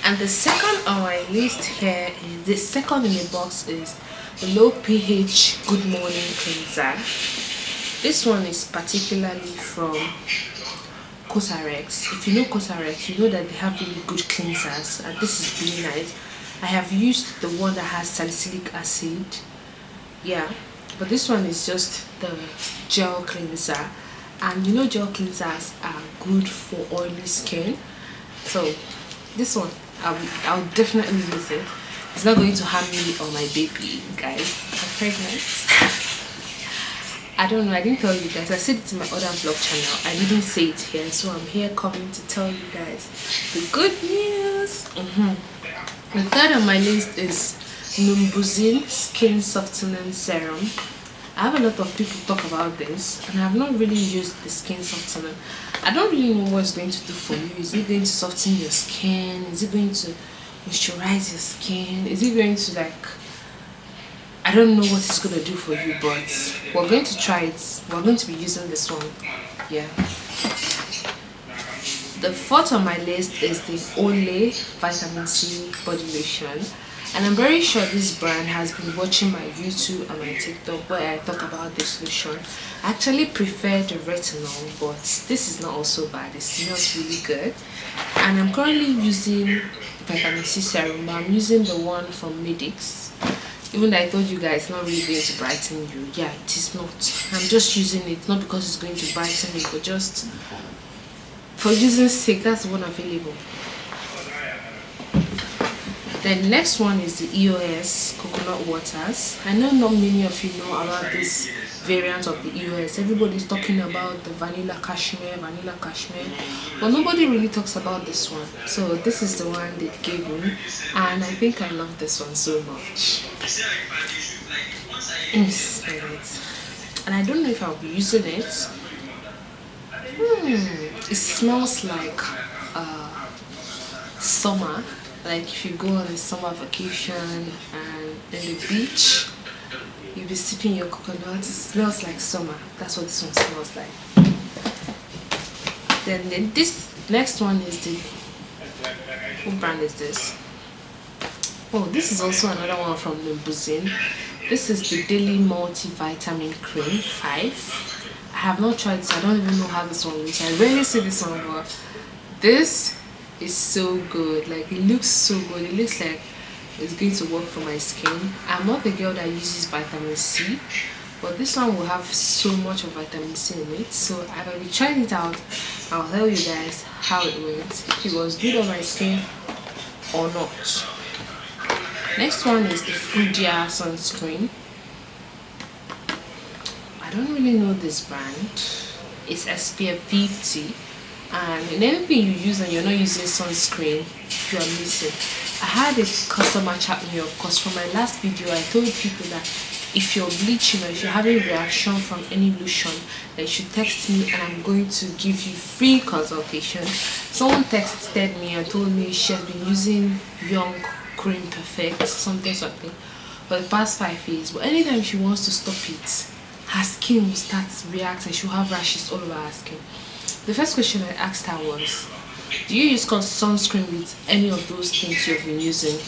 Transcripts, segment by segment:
And the second on my list here is the second in the box is the low pH good morning cleanser. This one is particularly from COSRX. If you know COSRX, you know that they have really good cleansers, and this is really nice. I have used the one that has salicylic acid, yeah, but this one is just the gel cleanser, and you know gel cleansers are good for oily skin, so this one I'll definitely use it. It's not going to harm me or my baby, guys. I'm pregnant. I don't know, I didn't tell you guys. I said it in my other vlog channel. I didn't say it here, so I'm here coming to tell you guys the good news. The third on my list is NUMBUZIN Skin Softening Serum. I have a lot of people talk about this, and I have not really used the skin softener. I don't really know what it's going to do for you. Is it going to soften your skin? Is it going to moisturize your skin? Is it going to, like, I don't know what it's going to do for you, but we're going to try it. We're going to be using this one. Yeah. The fourth on my list is the OLAY Vitamin C Body Lotion. And I'm very sure this brand has been watching my YouTube and my TikTok where I talk about this lotion. I actually prefer the retinol, but this is not also bad. It smells really good. And I'm currently using vitamin C serum, but I'm using the one from Medix. Even though I told you guys it's not really going to brighten you. Yeah, it is not. I'm just using it, not because it's going to brighten me, but just for using sake. That's the one available. The next one is the EOS Coconut Waters. I know not many of you know about this variant of the EOS. Everybody's talking about the vanilla cashmere, but nobody really talks about this one. So this is the one they gave me, and I think I love this one so much. Let me smell it. And I don't know if I'll be using it. It smells like summer. Like if you go on a summer vacation and in the beach, you'll be sipping your coconut. It smells like summer. That's what this one smells like. Then this next one is the, what brand is this? Oh, this is also another one from NUMBUZIN. This is the Daily Multivitamin Cream 5. I have not tried this. I don't even know how this one looks. I rarely see this one, but this is so good. Like, it looks so good. It looks like it's going to work for my skin. I'm not the girl that uses vitamin C, but this one will have so much of vitamin C in it. So I will be trying it out. I'll tell you guys how it went, if it was good on my skin or not. Next one is the FRUDIA sunscreen. I don't really know this brand. It's SPF 50. And in anything you use and you're not using sunscreen, you are missing. I had a customer chat me, of course. From my last video, I told people that if you're bleaching or if you're having reaction from any lotion, that you should text me and I'm going to give you free consultation. Someone texted me and told me she has been using Young Cream Perfect something for the past 5 years, but anytime she wants to stop it, her skin will start reacting. She'll have rashes all over her skin. The first question I asked her was, do you use sunscreen with any of those things you've been using?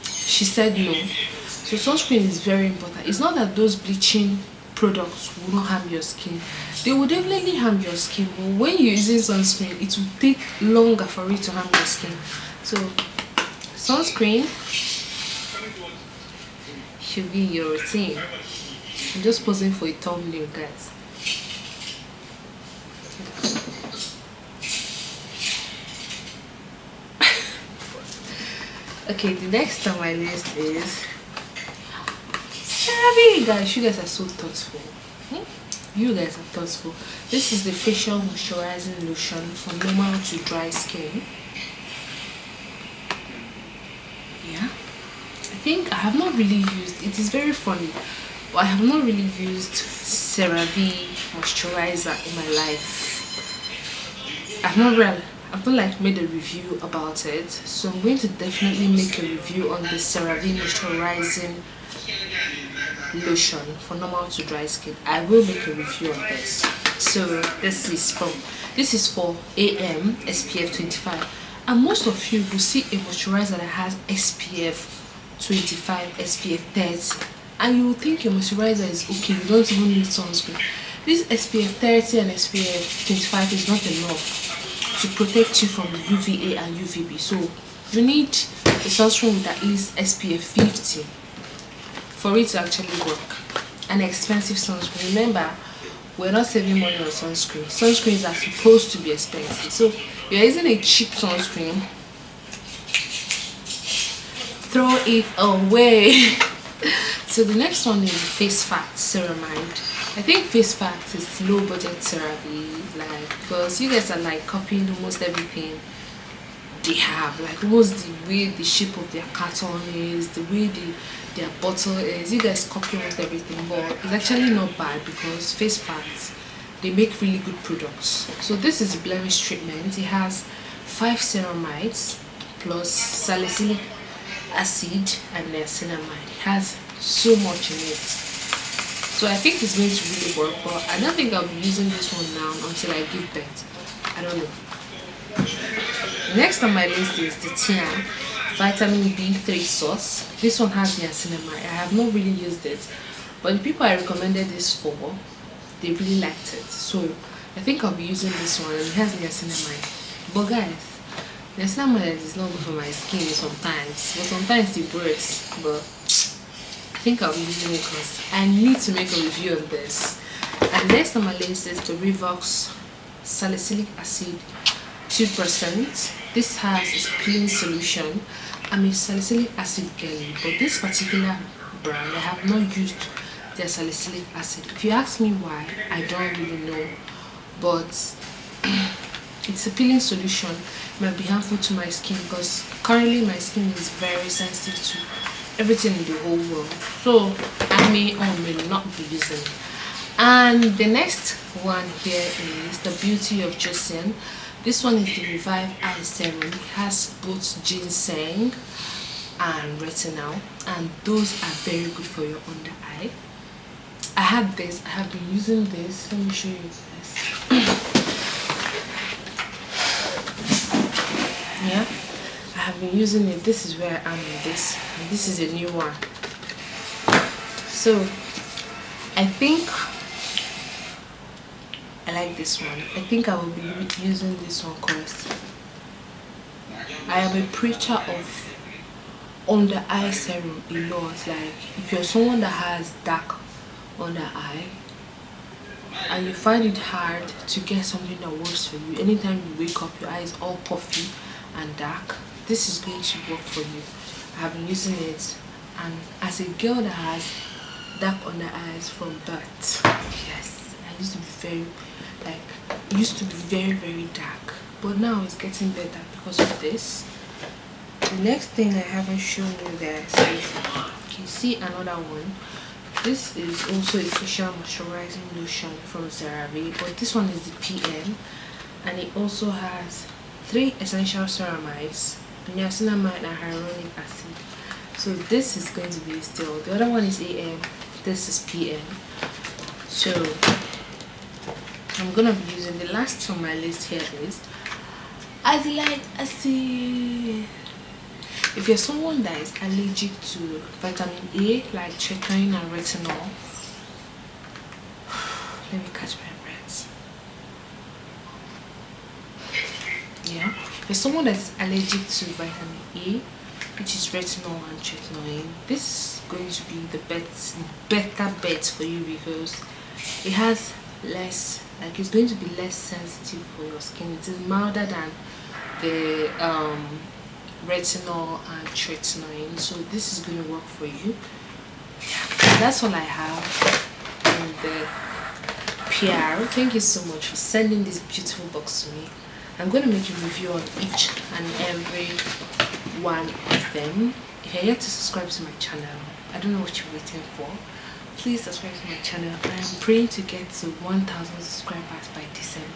She said no. So sunscreen is very important. It's not that those bleaching products will not harm your skin. They will definitely harm your skin, but when you're using sunscreen, it will take longer for it to harm your skin. So sunscreen should be your routine. I'm just posing for a thumbnail, guys. Okay, the next on my list is CERAVE. Guys, you guys are so thoughtful. You guys are thoughtful. This is the facial moisturizing lotion for normal to dry skin. Yeah, I think I have not really used, it is very funny, but I have not really used CERAVE moisturizer in my life. I've not like made a review about it, so I'm going to definitely make a review on the CERAVE moisturizing lotion for normal to dry skin. I will make a review on this. So this is for AM SPF 25. And most of you will see a moisturizer that has SPF 25, SPF 30, and you will think your moisturizer is okay, you don't even need sunscreen. This SPF 30 and SPF 25 is not enough to protect you from UVA and UVB. So you need a sunscreen with at least SPF 50 for it to actually work. An expensive sunscreen. Remember, we're not saving money on sunscreen. Sunscreens are supposed to be expensive. So you're using a cheap sunscreen, throw it away. So the next one is face fat ceramide. I think face fat is low budget CERAVE, like, because you guys are like copying almost everything they have, like almost the way the shape of their carton is, the way their bottle is. You guys copy almost everything, but it's actually not bad because face fats, they make really good products. So this is blemish treatment. It has 5 ceramides plus salicylic acid and niacinamide. It has so much in it. So I think it's going to really work, but I don't think I'll be using this one now until I give birth. I don't know. Next on my list is the Tian Vitamin B3 sauce. This one has niacinamide. I have not really used it, but the people I recommended this for, they really liked it. So I think I'll be using this one, and it has niacinamide. But guys, niacinamide is not good for my skin sometimes, but sometimes it works. But I think I'll be using it because I need to make a review of this. And next on my list is the REVOX salicylic acid 2%. This has a peeling solution. I'm a salicylic acid girly, but this particular brand, I have not used their salicylic acid. If you ask me why, I don't really know, but it's a peeling solution. It might be harmful to my skin because currently my skin is very sensitive to everything in the whole world, so I may or may not be using it. And the next one here is the Beauty of Joseon. This one is the Revive Eye Serum. It has both ginseng and retinol, and those are very good for your under eye. I had this. I have been using this. Let me show you this. Yeah, I have been using it. This is where I am in this, and this is a new one. So I think I like this one. I think I will be using this one because I am a preacher of under eye serum a lot. Like, if you're someone that has dark under eye and you find it hard to get something that works for you, anytime you wake up your eyes all puffy and dark, this is going to work for you. I have been using it, and as a girl that has dark under eyes from birth, yes, I used to be very dark, but now it's getting better because of this. The next thing I haven't shown you guys is, you can see another one. This is also a facial moisturizing lotion from CERAVE, but this one is the PM, and it also has 3 essential ceramides, niacinamide and hyaluronic acid. So this is going to be still. The other one is AM, this is PM. So I'm gonna be using, the last on my list here is AZELAIC acid. If you're someone that is allergic to vitamin A, like tretinoin and retinol, let me catch my breath. Yeah, if you're someone that's allergic to vitamin A, which is retinol and tretinoin, this is going to be the better bet for you because it has less, like, it's going to be less sensitive for your skin. It is milder than the retinol and tretinoin, so this is going to work for you. That's all I have in the PR. Thank you so much for sending this beautiful box to me. I'm going to make a review on each and every one of them. If you're yet to subscribe to my channel, I don't know what you're waiting for. Please subscribe to my channel. I am praying to get to 1,000 subscribers by December,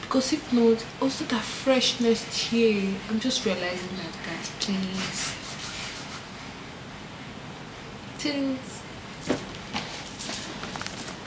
because if not, also that freshness here. I'm just realizing that, guys. Please. Cheers.